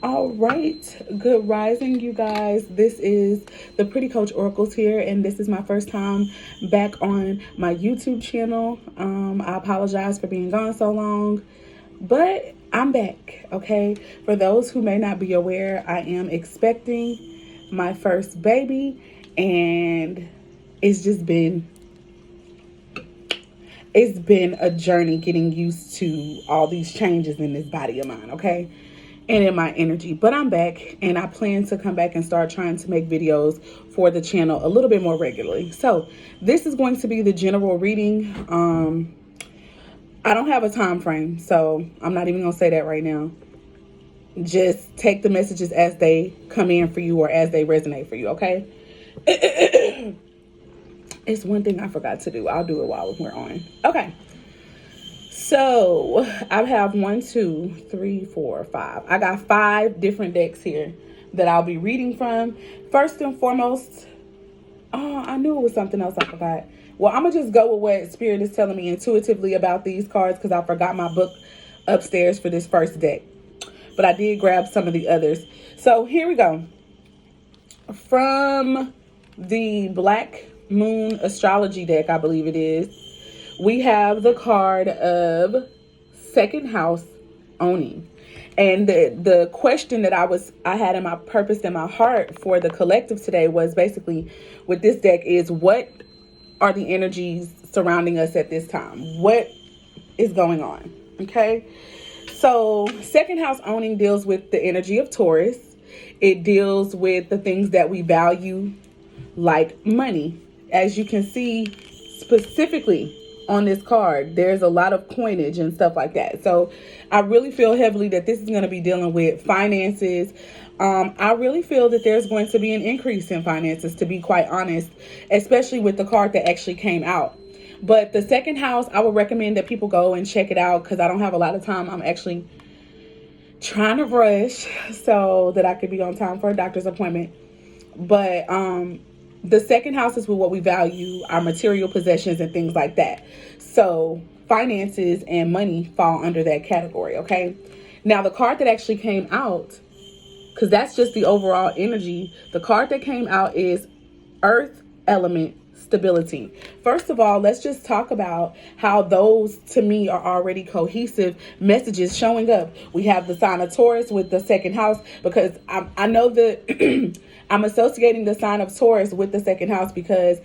All right, good rising, you guys. This is the Pretty Coach Oracles here, and this is my first time back on my YouTube channel. I apologize for being gone so long, but I'm back, okay? For those who may not be aware, I am expecting my first baby, and it's been a journey getting used to all these changes in this body of mine, okay? And in my energy. But I'm back, and I plan to come back and start trying to make videos for the channel a little bit more regularly. So this is going to be the general reading. I don't have a time frame, so I'm not even gonna say that right now. Just take the messages as they come in for you or as they resonate for you, okay? It's one thing I forgot to do. I'll do it while we're on. Okay. So I have 1, 2, 3, 4, 5. I got 5 different decks here that I'll be reading from. First and foremost, I knew it was something else I forgot. Well, I'm going to just go with what Spirit is telling me intuitively about these cards because I forgot my book upstairs for this first deck. But I did grab some of the others. So here we go. From the Black Moon Astrology deck, I believe it is, we have the card of second house owning. And the question that I had in my purpose in my heart for the collective today was basically with this deck is, what are the energies surrounding us at this time? What is going on? Okay. So second house owning deals with the energy of Taurus. It deals with the things that we value, like money. As you can see specifically on this card, there's a lot of coinage and stuff like that. So I really feel heavily that this is going to be dealing with finances. I really feel that there's going to be an increase in finances, to be quite honest, especially with the card that actually came out. But the second house, I would recommend that people go and check it out because I don't have a lot of time. I'm actually trying to rush so that I could be on time for a doctor's appointment. But the second house is with what we value, our material possessions and things like that. So finances and money fall under that category, okay? Now, the card that actually came out, because that's just the overall energy, the card that came out is Earth Element Stability. First of all, let's just talk about how those, to me, are already cohesive messages showing up. We have the sign of Taurus with the second house, because I know that I'm associating the sign of Taurus with the second house because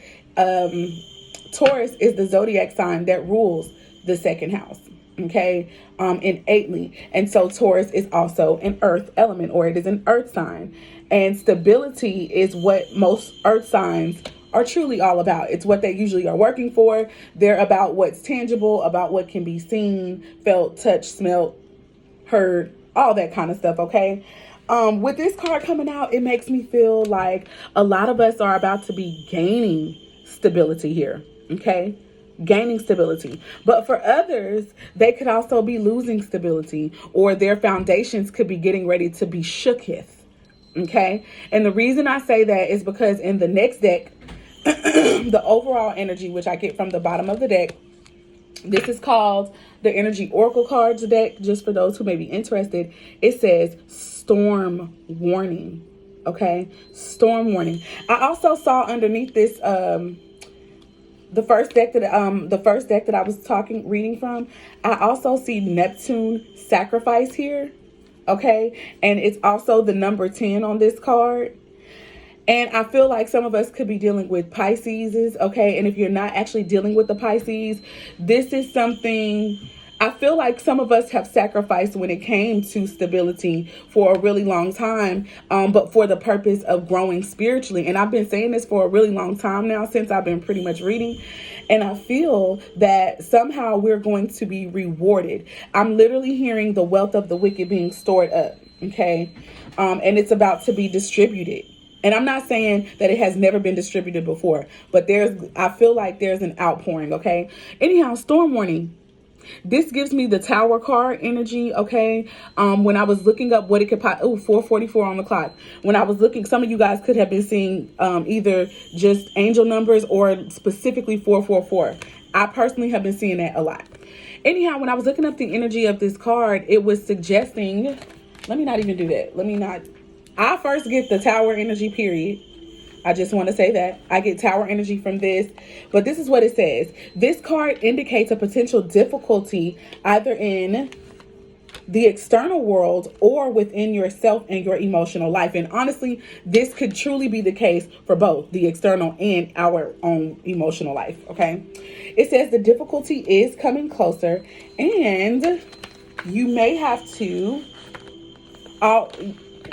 Taurus is the zodiac sign that rules the second house, okay, innately. And so Taurus is also an earth element, or it is an earth sign. And stability is what most earth signs are truly all about. It's what they usually are working for. They're about what's tangible, about what can be seen, felt, touched, smelled, heard, all that kind of stuff, okay? With this card coming out, it makes me feel like a lot of us are about to be gaining stability here, okay? Gaining stability. But for others, they could also be losing stability, or their foundations could be getting ready to be shooketh, okay? And the reason I say that is because in the next deck, the overall energy, which I get from the bottom of the deck, this is called the Energy Oracle Cards deck, just for those who may be interested. It says storm warning, okay? Storm warning. I also saw underneath this, the first deck that I was reading from, I also see Neptune sacrifice here, okay? And it's also the number 10 on this card. And I feel like some of us could be dealing with Pisces, okay? And if you're not actually dealing with the Pisces, this is something I feel like some of us have sacrificed when it came to stability for a really long time, but for the purpose of growing spiritually. And I've been saying this for a really long time now, since I've been pretty much reading. And I feel that somehow we're going to be rewarded. I'm literally hearing the wealth of the wicked being stored up, okay? And it's about to be distributed. And I'm not saying that it has never been distributed before, but I feel like there's an outpouring, okay? Anyhow, storm warning. This gives me the Tower card energy, okay? When I was looking up what it could 4:44 on the clock. When I was looking, some of you guys could have been seeing either just angel numbers or specifically 444. I personally have been seeing that a lot. Anyhow, when I was looking up the energy of this card, it was suggesting let me not even do that. Let me not. I first get the Tower energy, period. I just want to say that. I get Tower energy from this. But this is what it says. This card indicates a potential difficulty either in the external world or within yourself and your emotional life. And honestly, this could truly be the case for both the external and our own emotional life. Okay. It says the difficulty is coming closer, and you may have to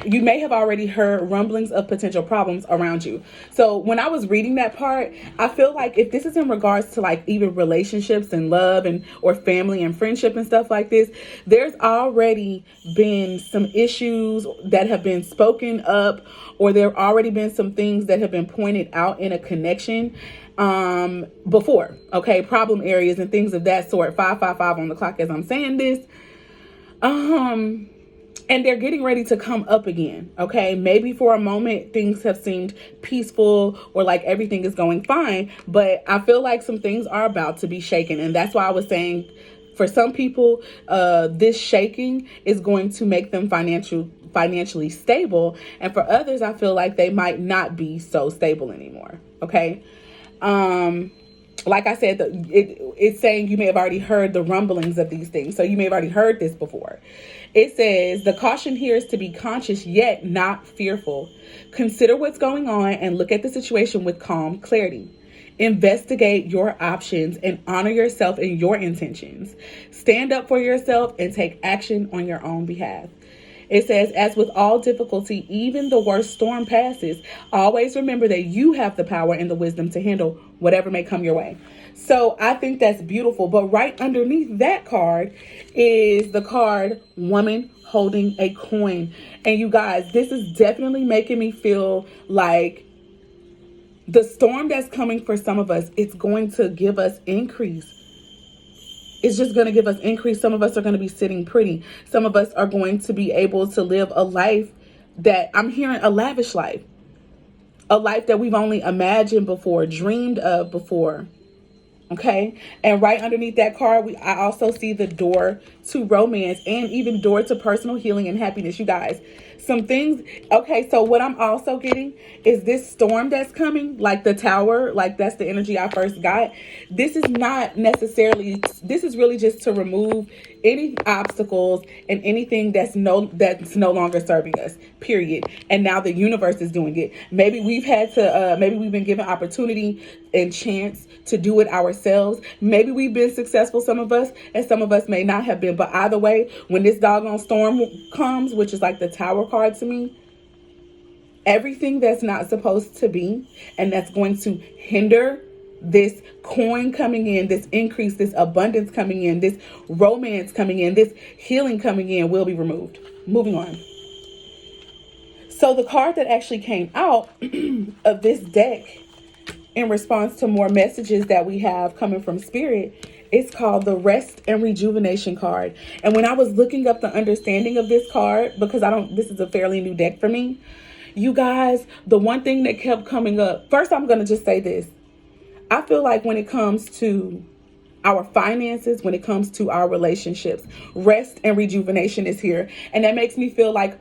you may have already heard rumblings of potential problems around you. So when I was reading that part, I feel like if this is in regards to like even relationships and love and or family and friendship and stuff like this, there's already been some issues that have been spoken up, or there have already been some things that have been pointed out in a connection before. Okay, problem areas and things of that sort. 555 on the clock as I'm saying this. And they're getting ready to come up again. Okay. Maybe for a moment things have seemed peaceful or like everything is going fine, but I feel like some things are about to be shaken. And that's why I was saying for some people, this shaking is going to make them financially stable. And for others, I feel like they might not be so stable anymore. Okay. Like I said, it's saying you may have already heard the rumblings of these things. So you may have already heard this before. It says the caution here is to be conscious yet not fearful. Consider what's going on and look at the situation with calm clarity. Investigate your options and honor yourself and your intentions. Stand up for yourself and take action on your own behalf. It says, as with all difficulty, even the worst storm passes. Always remember that you have the power and the wisdom to handle whatever may come your way. So I think that's beautiful. But right underneath that card is the card Woman Holding a Coin. And you guys, this is definitely making me feel like the storm that's coming for some of us, it's going to give us increase. It's just going to give us increase. Some of us are going to be sitting pretty. Some of us are going to be able to live a life that I'm hearing, a lavish life. A life that we've only imagined before, dreamed of before. Okay. And right underneath that card, I also see the door to romance and even door to personal healing and happiness. You guys, some things. Okay. So what I'm also getting is this storm that's coming, like the Tower, like that's the energy I first got. This is not necessarily, this is really just to remove any obstacles and anything that's no longer serving us, period. And now the universe is doing it. Maybe we've had to, maybe we've been given opportunity and chance to do it ourselves. Maybe we've been successful, some of us, and some of us may not have been. But either way, when this doggone storm comes, which is like the Tower card to me, everything that's not supposed to be and that's going to hinder this coin coming in, this increase, this abundance coming in, this romance coming in, this healing coming in will be removed. Moving on. So the card that actually came out of this deck in response to more messages that we have coming from Spirit, it's called the Rest and Rejuvenation card. And when I was looking up the understanding of this card, because this is a fairly new deck for me, you guys, the one thing that kept coming up, first I'm going to just say this. I feel like when it comes to our finances, when it comes to our relationships, rest and rejuvenation is here. And that makes me feel like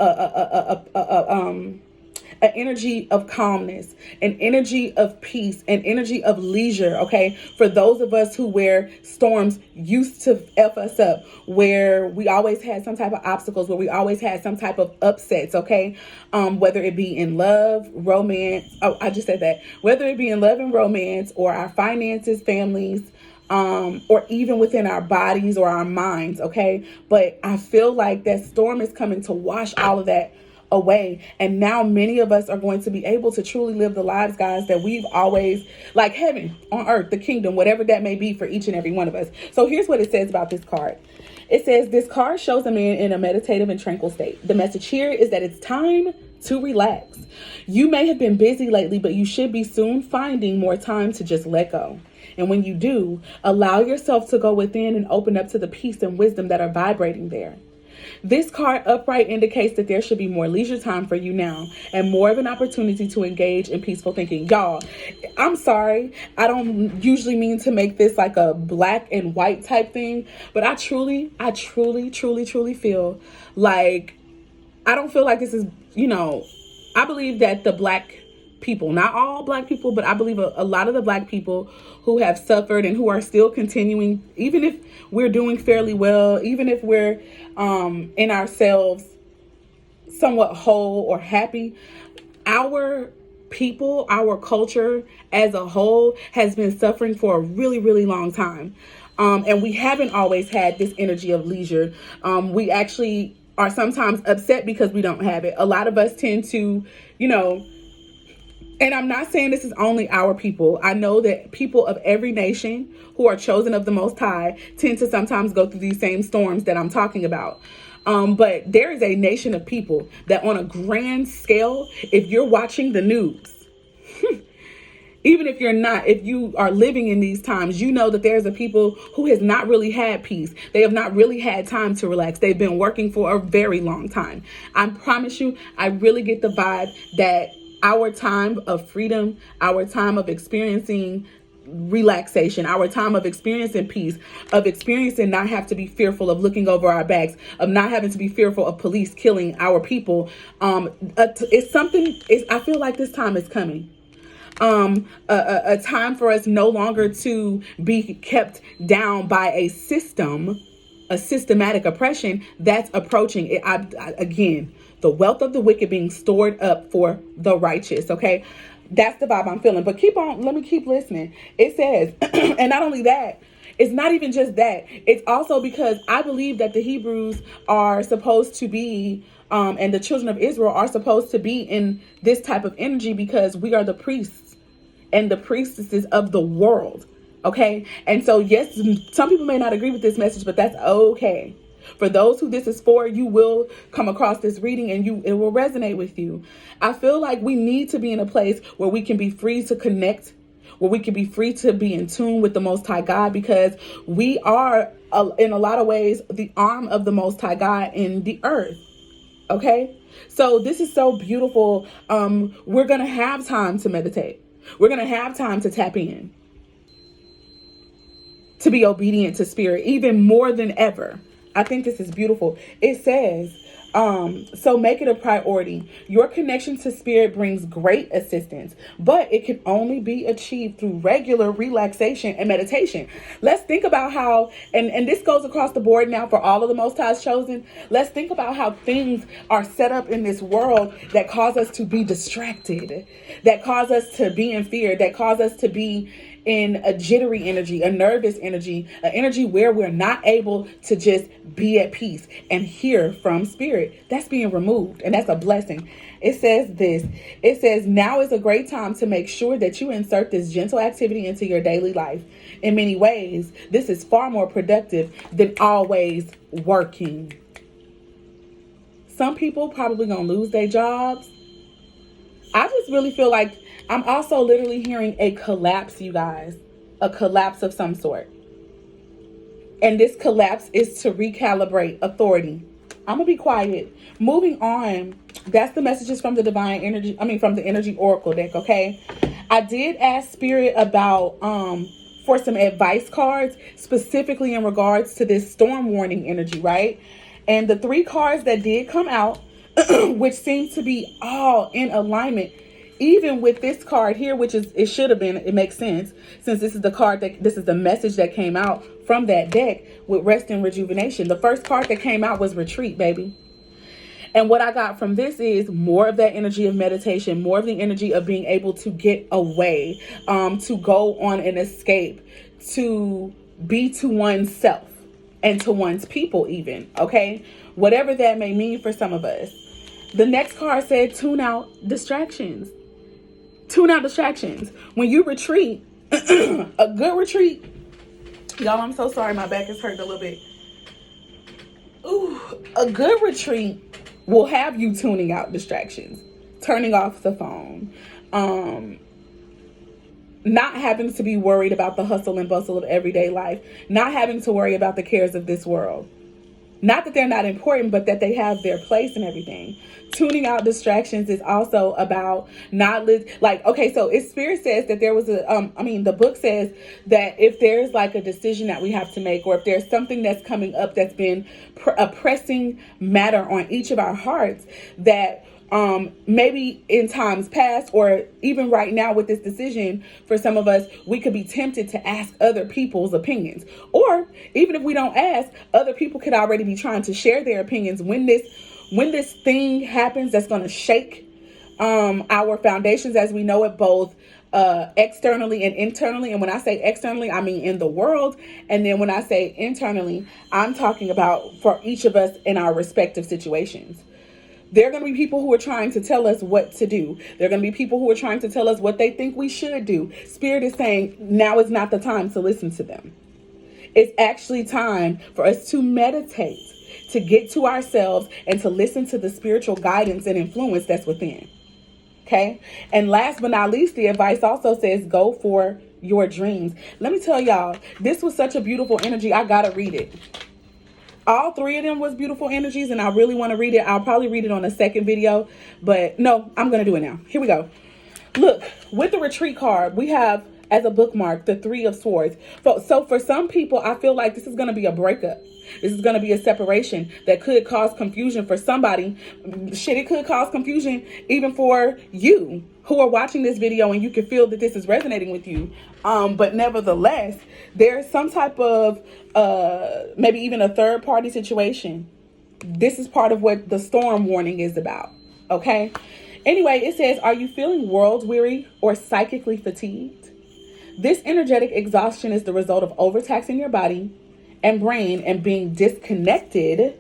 an energy of calmness, an energy of peace, an energy of leisure, okay? For those of us who where storms used to F us up, where we always had some type of obstacles, where we always had some type of upsets, okay? Whether it be in love, romance, I just said that, whether it be in love and romance or our finances, families, or even within our bodies or our minds, okay? But I feel like that storm is coming to wash all of that away. And now many of us are going to be able to truly live the lives, guys, that we've always, like heaven on earth, the kingdom, whatever that may be for each and every one of us. So here's what it says about this card. It says, this card shows a man in a meditative and tranquil state. The message here is that it's time to relax. You may have been busy lately, but you should be soon finding more time to just let go. And when you do, allow yourself to go within and open up to the peace and wisdom that are vibrating there. This card upright indicates that there should be more leisure time for you now and more of an opportunity to engage in peaceful thinking. Y'all, I'm sorry. I don't usually mean to make this like a black and white type thing, but I truly feel like I don't feel like this is, I believe that the black people, not all black people, but I believe a lot of the black people who have suffered and who are still continuing, even if we're doing fairly well, even if we're in ourselves somewhat whole or happy, our people, our culture as a whole has been suffering for a really, really long time. And we haven't always had this energy of leisure. We actually are sometimes upset because we don't have it. A lot of us tend to, and I'm not saying this is only our people. I know that people of every nation who are chosen of the Most High tend to sometimes go through these same storms that I'm talking about. But there is a nation of people that on a grand scale, if you're watching the news, even if you're not, if you are living in these times, you know that there's a people who has not really had peace. They have not really had time to relax. They've been working for a very long time. I promise you, I really get the vibe that our time of freedom, our time of experiencing relaxation, our time of experiencing peace, of experiencing not have to be fearful of looking over our backs, of not having to be fearful of police killing our people. I feel like this time is coming. A time for us no longer to be kept down by a systematic oppression that's approaching it. Again, the wealth of the wicked being stored up for the righteous. Okay. That's the vibe I'm feeling, but let me keep listening. It says, and not only that, it's not even just that. It's also because I believe that the Hebrews are supposed to be, and the children of Israel are supposed to be in this type of energy because we are the priests and the priestesses of the world. Okay. And so, yes, some people may not agree with this message, but that's okay. For those who this is for, you will come across this reading and it will resonate with you. I feel like we need to be in a place where we can be free to connect, where we can be free to be in tune with the Most High God, because we are, in a lot of ways, the arm of the Most High God in the earth. Okay. So this is so beautiful. We're going to have time to meditate. We're going to have time to tap in, to be obedient to spirit, even more than ever. I think this is beautiful. It says, so make it a priority. Your connection to spirit brings great assistance, but it can only be achieved through regular relaxation and meditation. Let's think about how, and this goes across the board now for all of the Most High's chosen. Let's think about how things are set up in this world that cause us to be distracted, that cause us to be in fear, that cause us to be in a jittery energy, a nervous energy, an energy where we're not able to just be at peace and hear from spirit. That's being removed, and that's a blessing. It says this. It says, now is a great time to make sure that you insert this gentle activity into your daily life. In many ways, this is far more productive than always working. Some people probably gonna lose their jobs. I just really feel like I'm also literally hearing a collapse, you guys. A collapse of some sort. And this collapse is to recalibrate authority. I'm going to be quiet. Moving on. That's the messages from the divine energy. From the energy oracle deck, okay? I did ask Spirit about, for some advice cards, specifically in regards to this storm warning energy, right? And the 3 cards that did come out, which seems to be all in alignment, even with this card here, which is, it should have been, it makes sense, since this is the message that came out from that deck with rest and rejuvenation. The first card that came out was retreat, baby. And what I got from this is more of that energy of meditation, more of the energy of being able to get away, to go on an escape, to be to oneself and to one's people even, okay? Whatever that may mean for some of us. The next card said tune out distractions. Tune out distractions. When you retreat, a good retreat, y'all, I'm so sorry, my back is hurting a little bit. Ooh, a good retreat will have you tuning out distractions, turning off the phone, not having to be worried about the hustle and bustle of everyday life, not having to worry about the cares of this world, Not that they're not important, but that they have their place and everything. Tuning out distractions is also about not like, okay, so if Spirit says that there was the book says that if there's like a decision that we have to make, or if there's something that's coming up that's been a pressing matter on each of our hearts, that maybe in times past, or even right now with this decision, for some of us, we could be tempted to ask other people's opinions. Or even if we don't ask, other people could already be trying to share their opinions when this thing happens that's going to shake our foundations as we know it, both externally and internally. And when I say externally, I mean in the world. And then when I say internally, I'm talking about for each of us in our respective situations. There are going to be people who are trying to tell us what to do. There are going to be people who are trying to tell us what they think we should do. Spirit is saying now is not the time to listen to them. It's actually time for us to meditate, to get to ourselves, and to listen to the spiritual guidance and influence that's within. Okay? And last but not least, the advice also says go for your dreams. Let me tell y'all, this was such a beautiful energy. I got to read it. All three of them was beautiful energies, and I really want to read it. I'll probably read it on a second video, but no, I'm going to do it now. Here we go. Look, with the retreat card, we have as a bookmark the Three of Swords. So for some people, I feel like this is going to be a breakup. This is going to be a separation that could cause confusion for somebody. Shit, it could cause confusion even for you who are watching this video, and you can feel that this is resonating with you. But nevertheless, there's some type of maybe even a third party situation. This is part of what the storm warning is about. Okay. Anyway, it says, are you feeling world weary or psychically fatigued? This energetic exhaustion is the result of overtaxing your body and brain and being disconnected.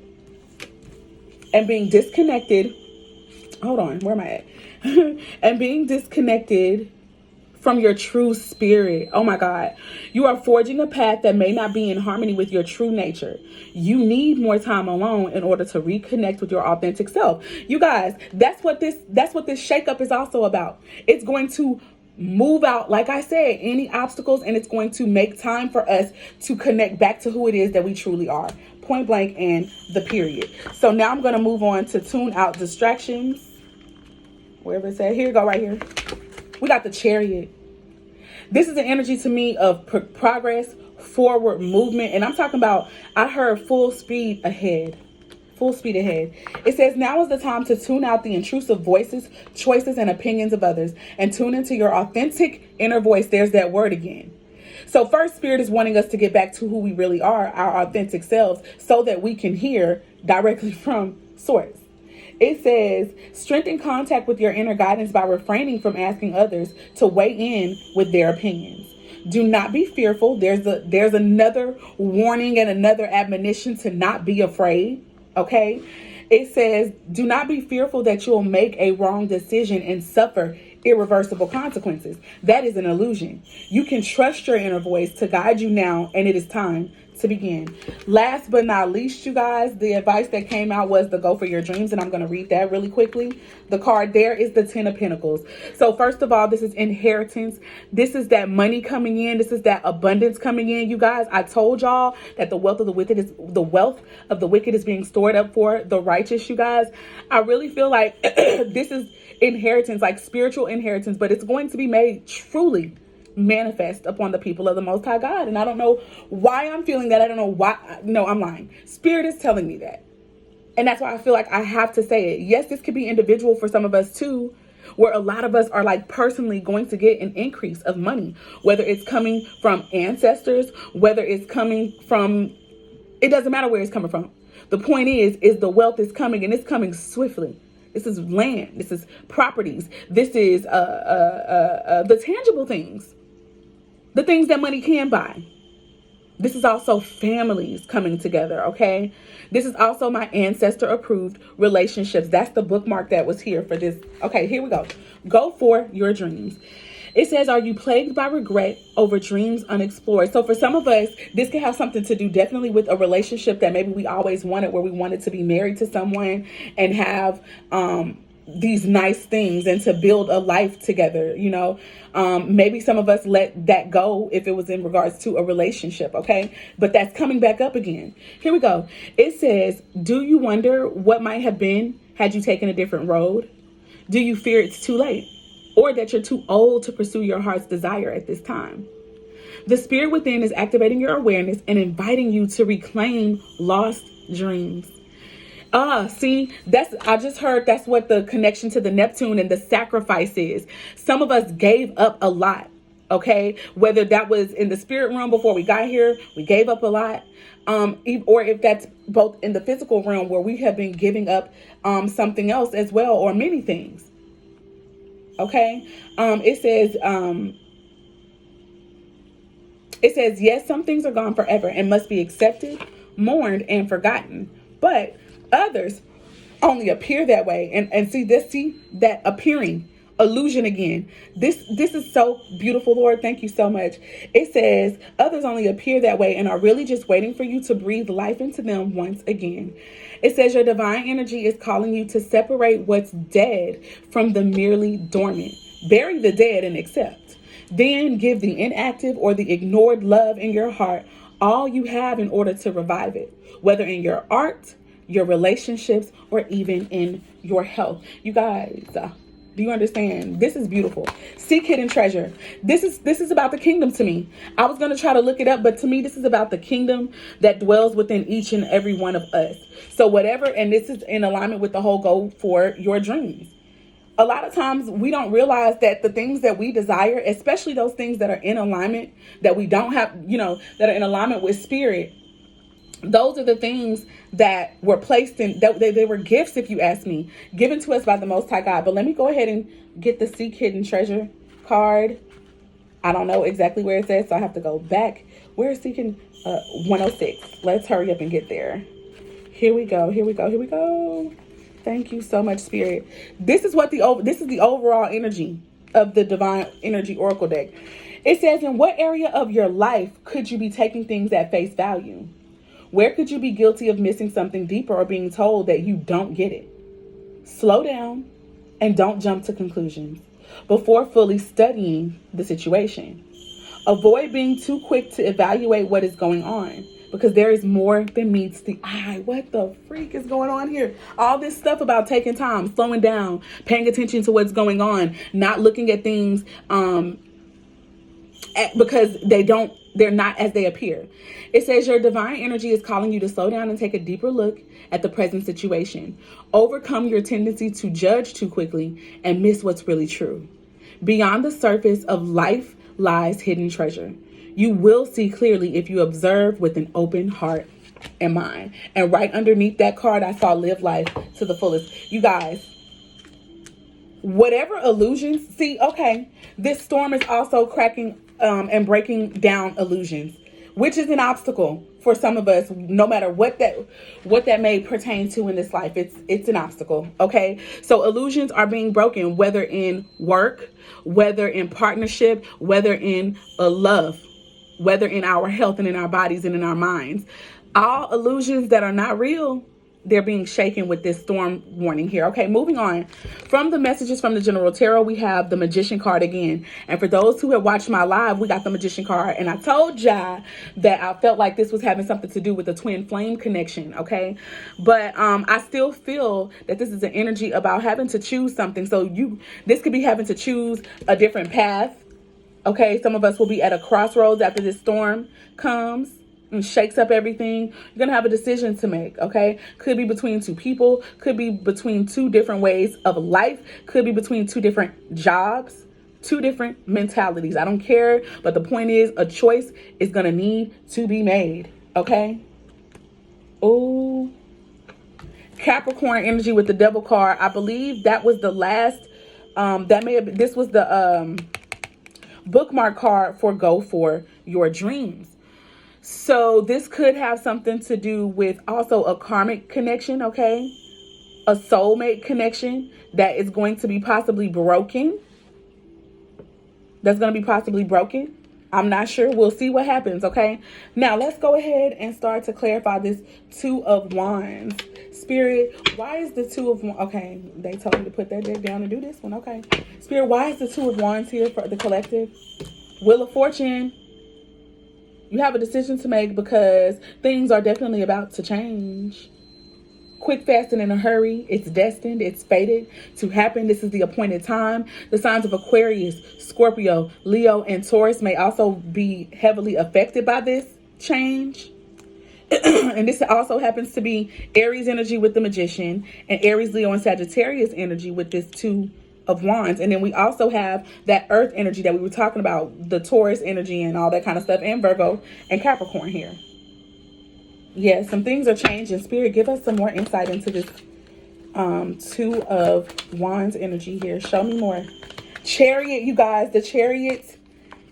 Hold on, where am I at? And being disconnected from your true spirit. Oh my God. You are forging a path that may not be in harmony with your true nature. You need more time alone in order to reconnect with your authentic self. You guys, that's what this shakeup is also about. It's going to move out, like I said, any obstacles, and it's going to make time for us to connect back to who it is that we truly are. Point blank and the period. So now I'm going to move on to tune out distractions. Wherever it's at. Here you go, right here. We got the Chariot. This is an energy to me of progress, forward movement. And I'm talking about, I heard full speed ahead. Full speed ahead. It says, now is the time to tune out the intrusive voices, choices, and opinions of others and tune into your authentic inner voice. There's that word again. So first, Spirit is wanting us to get back to who we really are, our authentic selves, so that we can hear directly from Source. It says, strengthen contact with your inner guidance by refraining from asking others to weigh in with their opinions. Do not be fearful. There's another warning and another admonition to not be afraid. Okay. It says, do not be fearful that you'll make a wrong decision and suffer irreversible consequences. That is an illusion. You can trust your inner voice to guide you now, and it is time to begin. Last but not least, you guys, the advice that came out was to go for your dreams, and I'm going to read that really quickly. The card there is the Ten of Pentacles. So first of all, this is inheritance. This is that money coming in. This is that abundance coming in. You guys, I told y'all that the wealth of the wicked is being stored up for the righteous. You guys, I really feel like this is inheritance, like spiritual inheritance, but it's going to be made truly manifest upon the people of the Most High God. And I don't know why I'm feeling that. I don't know why. No, I'm lying. Spirit is telling me that. And that's why I feel like I have to say it. Yes, this could be individual for some of us too, where a lot of us are like personally going to get an increase of money, whether it's coming from ancestors, whether it's coming from, it doesn't matter where it's coming from. The point is the wealth is coming, and it's coming swiftly. This is land. This is properties. This is the tangible things. The things that money can buy. This is also families coming together, okay? This is also my ancestor-approved relationships. That's the bookmark that was here for this. Okay, here we go. Go for your dreams. It says, are you plagued by regret over dreams unexplored? So for some of us, this can have something to do definitely with a relationship that maybe we always wanted, where we wanted to be married to someone and have these nice things and to build a life together, maybe some of us let that go if it was in regards to a relationship. Okay, but that's coming back up again. Here we go. It says, do you wonder what might have been had you taken a different road? Do you fear it's too late, or that you're too old to pursue your heart's desire at this time? The spirit within is activating your awareness and inviting you to reclaim lost dreams. See, I just heard that's what the connection to the Neptune and the sacrifice is. Some of us gave up a lot, okay? Whether that was in the spirit realm before we got here, we gave up a lot. Or if that's both in the physical realm where we have been giving up something else as well, or many things. Okay? It says, yes, some things are gone forever and must be accepted, mourned, and forgotten. But others only appear that way. And see that appearing illusion again. This is so beautiful, Lord. Thank you so much. It says others only appear that way and are really just waiting for you to breathe life into them once again. It says your divine energy is calling you to separate what's dead from the merely dormant. Bury the dead and accept. Then give the inactive or the ignored love in your heart all you have in order to revive it, whether in your art, your relationships, or even in your health. You guys, do you understand? This is beautiful. Seek hidden treasure. This is about the kingdom to me. I was going to try to look it up, but to me, this is about the kingdom that dwells within each and every one of us. So whatever, and this is in alignment with the whole goal for your dreams. A lot of times we don't realize that the things that we desire, especially those things that are in alignment, that we don't have, that are in alignment with spirit, those are the things that were placed in, they were gifts, if you ask me, given to us by the Most High God. But let me go ahead and get the Seek Hidden Treasure card. I don't know exactly where it says, so I have to go back. Where is Seeking 106? Let's hurry up and get there. Here we go. Thank you so much, Spirit. This is the overall energy of the Divine Energy Oracle deck. It says, in what area of your life could you be taking things at face value? Where could you be guilty of missing something deeper or being told that you don't get it? Slow down and don't jump to conclusions before fully studying the situation. Avoid being too quick to evaluate what is going on, because there is more than meets the eye. What the freak is going on here? All this stuff about taking time, slowing down, paying attention to what's going on, not looking at things because they're not as they appear. It says your divine energy is calling you to slow down and take a deeper look at the present situation. Overcome your tendency to judge too quickly and miss what's really true. Beyond the surface of life lies hidden treasure. You will see clearly if you observe with an open heart and mind. And right underneath that card, I saw live life to the fullest. You guys, whatever illusions, this storm is also cracking and breaking down illusions, which is an obstacle for some of us, no matter what that may pertain to in this life. It's an obstacle. Okay. So illusions are being broken, whether in work, whether in partnership, whether in love, whether in our health and in our bodies and in our minds. All illusions that are not real, they're being shaken with this storm warning here. Okay, moving on. From the messages from the General Tarot, we have the Magician card again. And for those who have watched my live, we got the Magician card. And I told y'all that I felt like this was having something to do with the twin flame connection, okay? But I still feel that this is an energy about having to choose something. So this could be having to choose a different path. Okay, some of us will be at a crossroads after this storm comes and shakes up everything. You're going to have a decision to make, okay? Could be between two people, could be between two different ways of life, could be between two different jobs, two different mentalities. I don't care, but the point is a choice is going to need to be made, okay? Oh, Capricorn energy with the Devil card. I believe that was the last, this was the bookmark card for Go For Your Dreams. So this could have something to do with also a karmic connection, okay? A soulmate connection that is going to be possibly broken. That's going to be possibly broken. I'm not sure. We'll see what happens, okay? Now, let's go ahead and start to clarify this Two of Wands. Spirit, why is the Two of Wands? Okay, they told me to put that deck down and do this one. Okay. Spirit, why is the Two of Wands here for the collective? Wheel of Fortune, you have a decision to make because things are definitely about to change. Quick, fast, and in a hurry. It's destined. It's fated to happen. This is the appointed time. The signs of Aquarius, Scorpio, Leo, and Taurus may also be heavily affected by this change. And this also happens to be Aries energy with the Magician, and Aries, Leo, and Sagittarius energy with this Two of Wands. And then we also have that Earth energy that we were talking about, the Taurus energy and all that kind of stuff, and Virgo and Capricorn here. Yeah, some things are changing. Spirit, give us some more insight into this Two of Wands energy here. Show me more. Chariot, you guys, the Chariot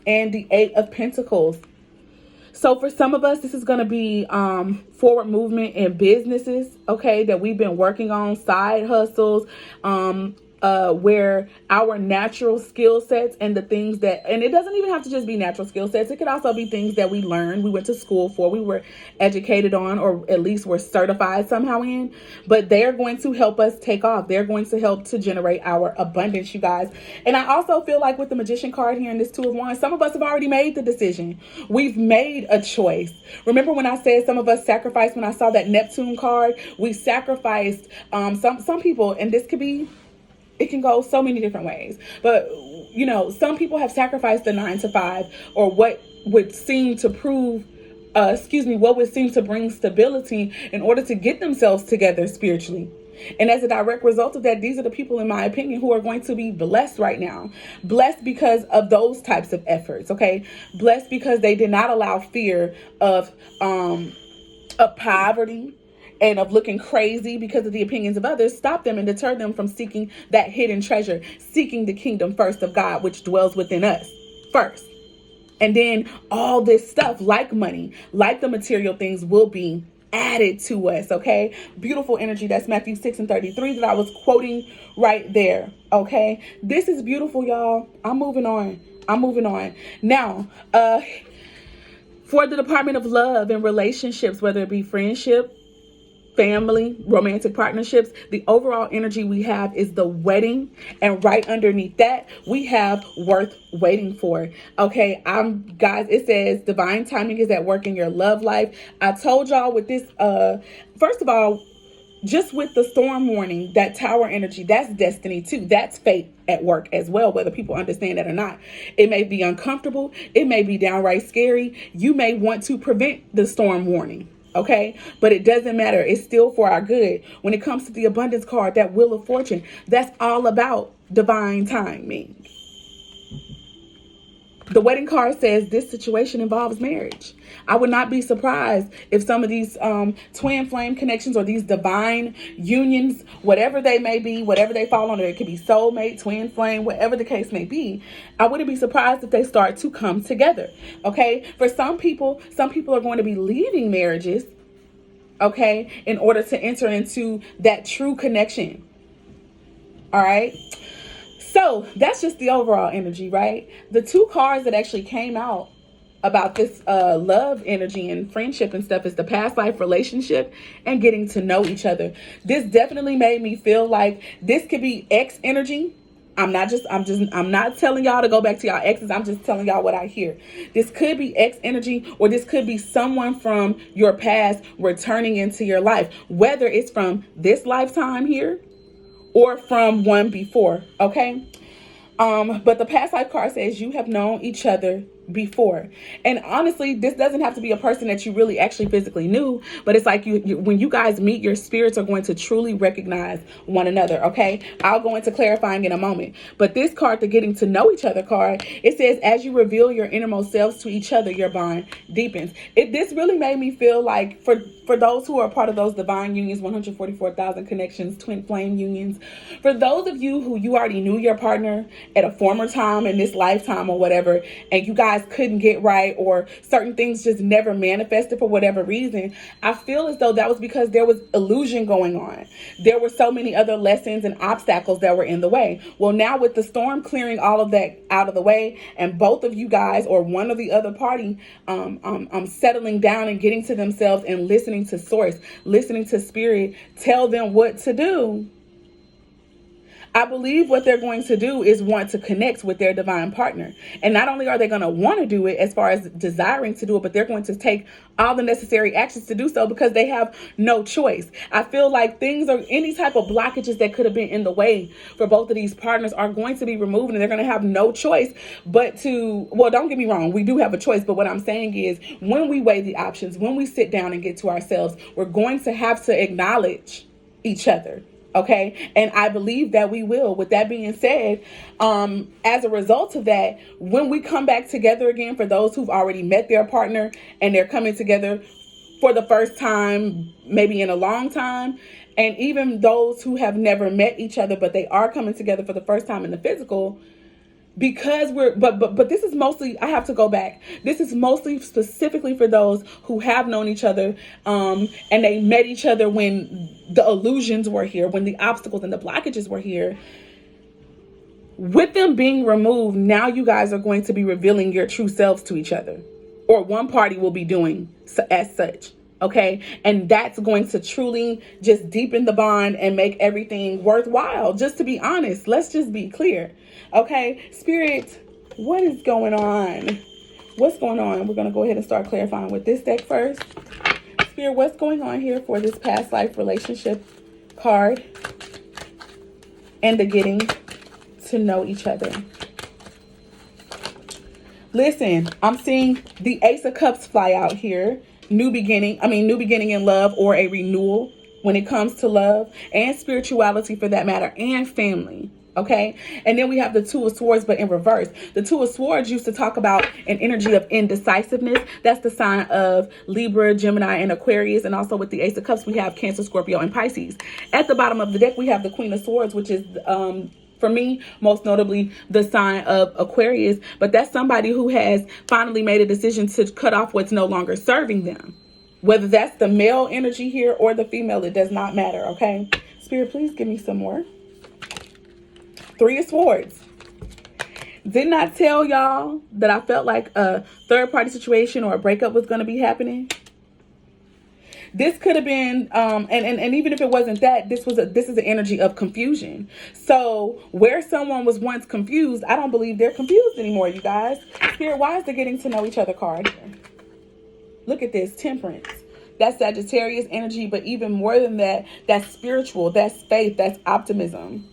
and the Eight of Pentacles. So for some of us, this is going to be forward movement in businesses, okay, that we've been working on, side hustles, where our natural skill sets and the things that, and it doesn't even have to just be natural skill sets. It could also be things that we learned, we went to school for, we were educated on, or at least were certified somehow in, but they're going to help us take off. They're going to help to generate our abundance, you guys. And I also feel like with the Magician card here in this Two of Wands, some of us have already made the decision. We've made a choice. Remember when I said some of us sacrificed, when I saw that Neptune card, we sacrificed some people, and this could be, it can go so many different ways. But, you know, some people have sacrificed the 9 to 5 or what would seem to prove, what would seem to bring stability in order to get themselves together spiritually. And as a direct result of that, these are the people, in my opinion, who are going to be blessed right now. Blessed because of those types of efforts, okay? Blessed because they did not allow fear of poverty and of looking crazy because of the opinions of others stop them and deter them from seeking that hidden treasure, seeking the kingdom first of God, which dwells within us first. And then all this stuff, like money, like the material things, will be added to us, okay? Beautiful energy. That's Matthew 6:33 that I was quoting right there, okay? This is beautiful, y'all. I'm moving on. Now, for the Department of Love and relationships, whether it be friendship, family, romantic partnerships, the overall energy we have is the wedding, and right underneath that we have worth waiting for. Okay, guys, it says divine timing is at work in your love life. I told y'all with this, first of all, just with the storm warning, that tower energy, that's destiny too. That's fate at work as well, whether people understand that or not. It may be uncomfortable. It may be downright scary. You may want to prevent the storm warning. Okay, but it doesn't matter. It's still for our good. When it comes to the abundance card, that Wheel of Fortune, that's all about divine timing. The wedding card says this situation involves marriage. I would not be surprised if some of these twin flame connections or these divine unions, whatever they may be, whatever they fall under, it could be soulmate, twin flame, whatever the case may be. I wouldn't be surprised if they start to come together. Okay, for some people are going to be leaving marriages, okay, in order to enter into that true connection. All right. So that's just the overall energy, right? The two cards that actually came out about this love energy and friendship and stuff is the past life relationship and getting to know each other. This definitely made me feel like this could be ex energy. I'm not telling y'all to go back to y'all exes. I'm just telling y'all what I hear. This could be ex energy, or this could be someone from your past returning into your life, whether it's from this lifetime here or from one before, okay? But the past life card says you have known each other before. And honestly, this doesn't have to be a person that you really actually physically knew, but it's like you when you guys meet, your spirits are going to truly recognize one another, okay? I'll go into clarifying in a moment. But this card, the getting to know each other card, it says as you reveal your innermost selves to each other, your bond deepens. This really made me feel like for those who are part of those divine unions, 144,000 connections, twin flame unions, for those of you who you already knew your partner at a former time in this lifetime or whatever, and you guys guys couldn't get right, or certain things just never manifested for whatever reason, I feel as though that was because there was illusion going on. There were so many other lessons and obstacles that were in the way. Well, now with the storm clearing all of that out of the way, and both of you guys or one of the other party settling down and getting to themselves and listening to source, listening to spirit, tell them what to do. I believe what they're going to do is want to connect with their divine partner. And not only are they going to want to do it as far as desiring to do it, but they're going to take all the necessary actions to do so because they have no choice. I feel like things or any type of blockages that could have been in the way for both of these partners are going to be removed, and they're going to have no choice but to, well, don't get me wrong, we do have a choice. But what I'm saying is when we weigh the options, when we sit down and get to ourselves, we're going to have to acknowledge each other. Okay. And I believe that we will. With that being said, as a result of that, when we come back together again, for those who've already met their partner and they're coming together for the first time, maybe in a long time, and even those who have never met each other, but they are coming together for the first time in the physical, because but this is mostly, I have to go back. This is mostly specifically for those who have known each other, and they met each other when the illusions were here, when the obstacles and the blockages were here. With them being removed, now you guys are going to be revealing your true selves to each other, or one party will be doing as such. Okay. And that's going to truly just deepen the bond and make everything worthwhile. Just to be honest, let's just be clear. Okay. Spirit, what is going on? What's going on? We're going to go ahead and start clarifying with this deck first. Spirit, what's going on here for this past life relationship card and the getting to know each other? Listen, I'm seeing the Ace of Cups fly out here. New beginning in love, or a renewal when it comes to love and spirituality for that matter, and family. Okay. And then we have the Two of Swords, but in reverse. The Two of Swords used to talk about an energy of indecisiveness. That's the sign of Libra, Gemini, and Aquarius. And also with the Ace of Cups, we have Cancer, Scorpio, and Pisces. At the bottom of the deck, we have the Queen of Swords, which is for me, most notably, the sign of Aquarius. But that's somebody who has finally made a decision to cut off what's no longer serving them. Whether that's the male energy here or the female, it does not matter, okay? Spirit, please give me some more. Three of Swords. Didn't I tell y'all that I felt like a third-party situation or a breakup was going to be happening? This could have been, and even if it wasn't that, this is an energy of confusion. So where someone was once confused, I don't believe they're confused anymore, you guys. Spirit, why is the getting to know each other card here? Look at this, Temperance. That's Sagittarius energy, but even more than that, that's spiritual, that's faith, that's optimism.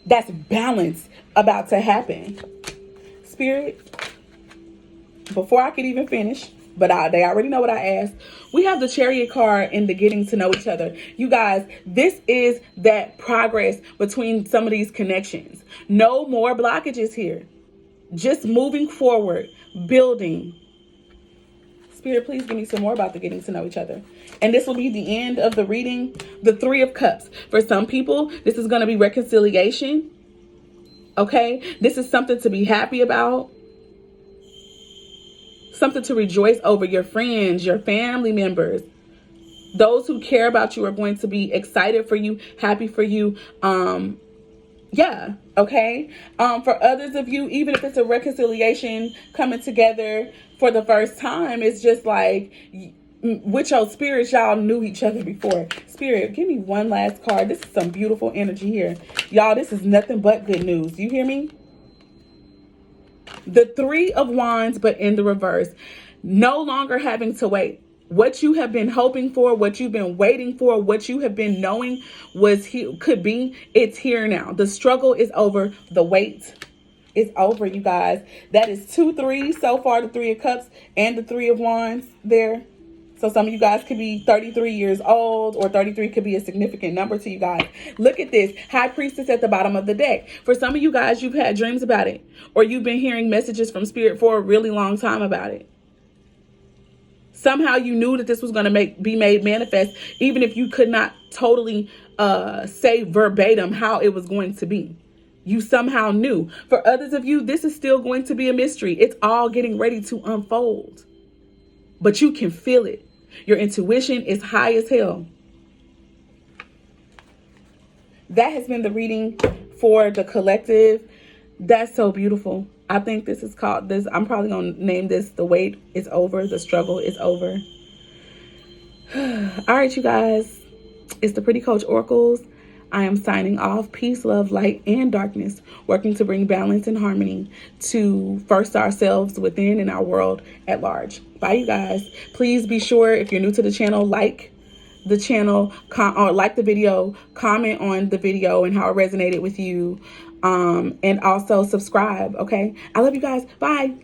That's balance about to happen. Spirit, before I could even finish, but they already know what I asked. We have the Chariot card in the getting to know each other. You guys, this is that progress between some of these connections. No more blockages here. Just moving forward, building. Spirit, please give me some more about the getting to know each other. And this will be the end of the reading. The Three of Cups. For some people, this is going to be reconciliation. Okay? This is something to be happy about. Something to rejoice over. Your friends, your family members, those who care about you are going to be excited for you, happy for you. Yeah. Okay. For others of you, even if it's a reconciliation coming together for the first time, it's just like with your spirits, y'all knew each other before. Spirit, give me one last card. This is some beautiful energy here. Y'all, this is nothing but good news. You hear me? The Three of Wands, but in the reverse. No longer having to wait. What you have been hoping for, what you've been waiting for, what you have been knowing could be, it's here now. The struggle is over. The wait is over, you guys. That is 2 3s so far, the Three of Cups and the Three of Wands there. So some of you guys could be 33 years old, or 33 could be a significant number to you guys. Look at this. High Priestess at the bottom of the deck. For some of you guys, you've had dreams about it, or you've been hearing messages from Spirit for a really long time about it. Somehow you knew that this was going to be made manifest, even if you could not totally say verbatim how it was going to be. You somehow knew. For others of you, this is still going to be a mystery. It's all getting ready to unfold. But you can feel it. Your intuition is high as hell. That has been the reading for the collective. That's so beautiful. I think this is called this. I'm probably going to name this The Wait is Over. The Struggle is Over. All right, you guys. It's the Pretty Coach Oracles. I am signing off. Peace, love, light, and darkness. Working to bring balance and harmony to first ourselves within and our world at large. Bye, you guys. Please be sure, if you're new to the channel, like the channel, or like the video, comment on the video and how it resonated with you. And also subscribe. Okay. I love you guys. Bye.